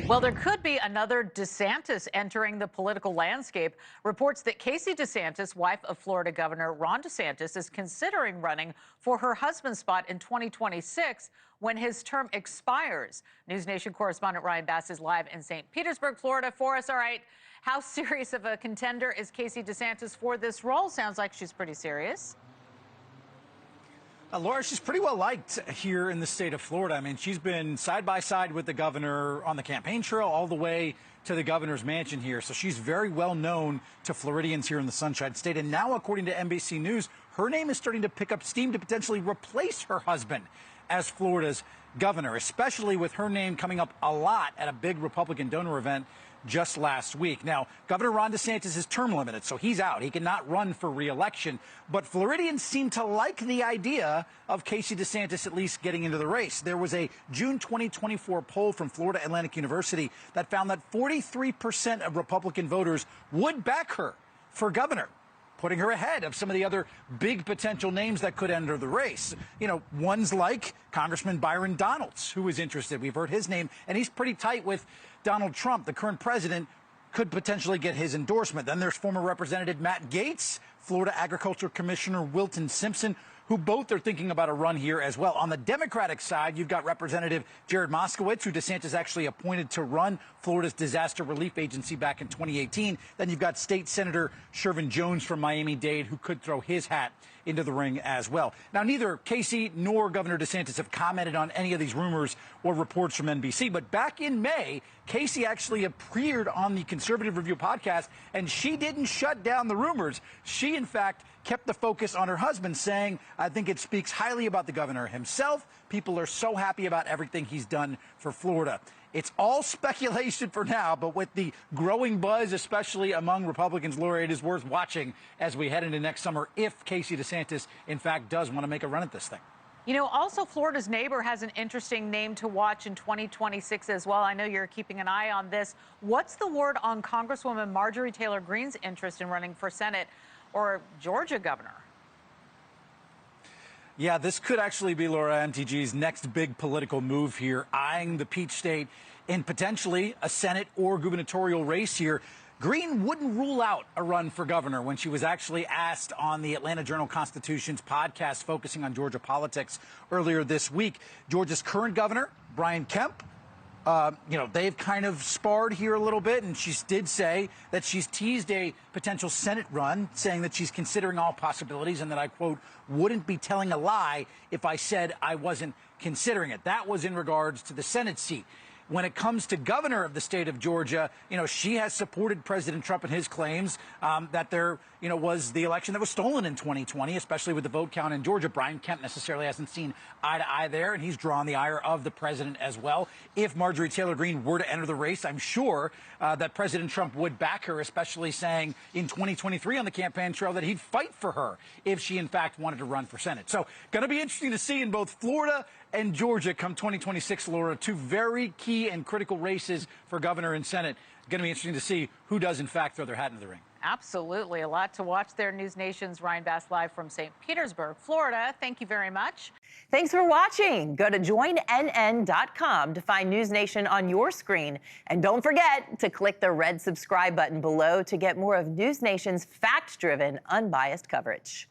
Well, there could be another DeSantis entering the political landscape. Reports that Casey DeSantis, wife of Florida Governor Ron DeSantis, is considering running for her husband's spot in 2026 when his term expires. NewsNation correspondent Ryan Bass is live in St. Petersburg, Florida for us. All right, how serious of a contender is Casey DeSantis for this role? Sounds like she's pretty serious. Laura, she's pretty well liked here in the state of Florida. I mean, she's been side by side with the governor on the campaign trail all the way to the governor's mansion here. So she's very well known to Floridians here in the Sunshine State. And now, according to NBC News, her name is starting to pick up steam to potentially replace her husband as Florida's governor, especially with her name coming up a lot at a big Republican donor event just last week. Now, Governor Ron DeSantis is term limited, so he's out. He cannot run for re-election. But Floridians seem to like the idea of Casey DeSantis at least getting into the race. There was a June 2024 poll from Florida Atlantic University that found that 43% of Republican voters would back her for governor, putting her ahead of some of the other big potential names that could enter the race. You know, ones like Congressman Byron Donalds, who is interested. We've heard his name, and he's pretty tight with Donald Trump, the current president, could potentially get his endorsement. Then there's former Representative Matt Gaetz, Florida Agriculture Commissioner Wilton Simpson, who both are thinking about a run here as well. On the Democratic side, you've got Representative Jared Moskowitz, who DeSantis actually appointed to run Florida's disaster relief agency back in 2018. Then you've got State Senator Shervin Jones from Miami-Dade, who could throw his hat into the ring as well. Now, neither Casey nor Governor DeSantis have commented on any of these rumors or reports from NBC. But back in May, Casey actually appeared on the Conservative Review podcast, and she didn't shut down the rumors. She, in fact, kept the focus on her husband, saying, I think it speaks highly about the governor himself. People are so happy about everything he's done for Florida. It's all speculation for now, but with the growing buzz, especially among Republicans, Laura, it is worth watching as we head into next summer if Casey DeSantis, in fact, does want to make a run at this thing. You know, also Florida's neighbor has an interesting name to watch in 2026 as well. I know you're keeping an eye on this. What's the word on Congresswoman Marjorie Taylor Greene's interest in running for Senate or Georgia governor? Yeah, this could actually be Laura MTG's next big political move here, eyeing the Peach State in potentially a Senate or gubernatorial race here. Greene wouldn't rule out a run for governor when she was actually asked on the Atlanta Journal-Constitution's podcast focusing on Georgia politics earlier this week. Georgia's current governor, Brian Kemp, they've kind of sparred here a little bit, and she did say that she's teased a potential Senate run, saying that she's considering all possibilities and that I, quote, wouldn't be telling a lie if I said I wasn't considering it. That was in regards to the Senate seat. When it comes to governor of the state of Georgia, she has supported President Trump in his claims that there, was the election that was stolen in 2020, especially with the vote count in Georgia. Brian Kemp necessarily hasn't seen eye to eye there, and he's drawn the ire of the president as well. If Marjorie Taylor Greene were to enter the race, I'm sure that President Trump would back her, especially saying in 2023 on the campaign trail that he'd fight for her if she, in fact, wanted to run for Senate. So going to be interesting to see in both Florida and Georgia come 2026, Laura, two very key and critical races for governor and Senate. Going to be interesting to see who does, in fact, throw their hat into the ring. Absolutely. A lot to watch there. News Nation's Ryan Bass live from St. Petersburg, Florida. Thank you very much. Thanks for watching. Go to joinnn.com to find News Nation on your screen. And don't forget to click the red subscribe button below to get more of News Nation's fact-driven, unbiased coverage.